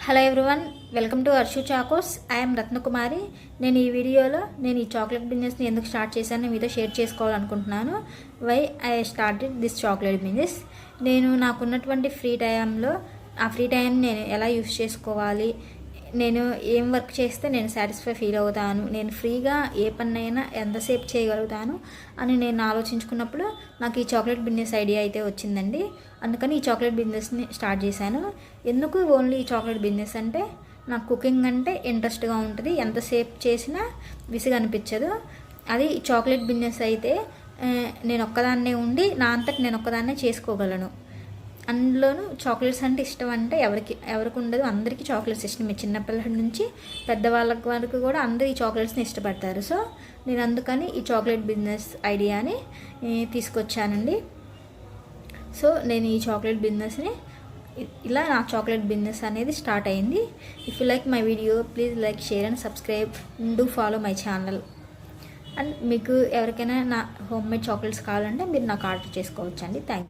Hello everyone, welcome to Arshu Chakos. I'm Ratnakumari. నేను ఈ వీడియోలో ఈ చాక్లెట్ బిజినెస్ని ఎందుకు స్టార్ట్ చేశాను మీతో షేర్ చేసుకోవాలనుకుంటున్నాను. Why I started this chocolate business. నేను నాకున్నటువంటి ఫ్రీ టైంలో ఆ ఫ్రీ టైంని నేను ఎలా యూస్ చేసుకోవాలి, నేను ఏం వర్క్ చేస్తే నేను సాటిస్ఫై ఫీల్ అవుతాను, నేను ఫ్రీగా ఏ పనైనా ఎంతసేపు చేయగలుగుతాను అని నేను ఆలోచించుకున్నప్పుడు నాకు ఈ చాక్లెట్ బిజినెస్ ఐడియా అయితే వచ్చిందండి. అందుకని ఈ చాక్లెట్ బిజినెస్ని స్టార్ట్ చేశాను. ఎందుకు ఓన్లీ ఈ చాక్లెట్ బిజినెస్ అంటే, నాకు కుకింగ్ అంటే ఇంట్రెస్ట్గా ఉంటుంది, ఎంతసేపు చేసినా విసుగు అనిపించదు. అది చాక్లెట్ బిజినెస్ అయితే నేను ఒక్కదాన్నే ఉండి నా అంతటి నేను ఒక్కదాన్నే చేసుకోగలను. అందులోనూ చాక్లెట్స్ అంటే ఇష్టం అంటే ఎవరికి ఉండదు, అందరికీ చాక్లెట్స్ ఇష్టమే. చిన్నపిల్లల నుంచి పెద్దవాళ్ళ వరకు కూడా అందరూ ఈ చాక్లెట్స్ని ఇష్టపడతారు. సో నేను అందుకని ఈ చాక్లెట్ బిజినెస్ ఐడియాని తీసుకొచ్చానండి. సో నేను ఈ చాక్లెట్ బిజినెస్ని ఇలా నా చాక్లెట్ బిజినెస్ అనేది స్టార్ట్ అయింది. If you like my video please like, share and subscribe. Do follow my channel. And మీకు ఎవరికైనా నా హోమ్ మేడ్ చాక్లెట్స్ కావాలంటే మీరు నాకు ఆర్డర్ చేసుకోవచ్చండి. Thank you.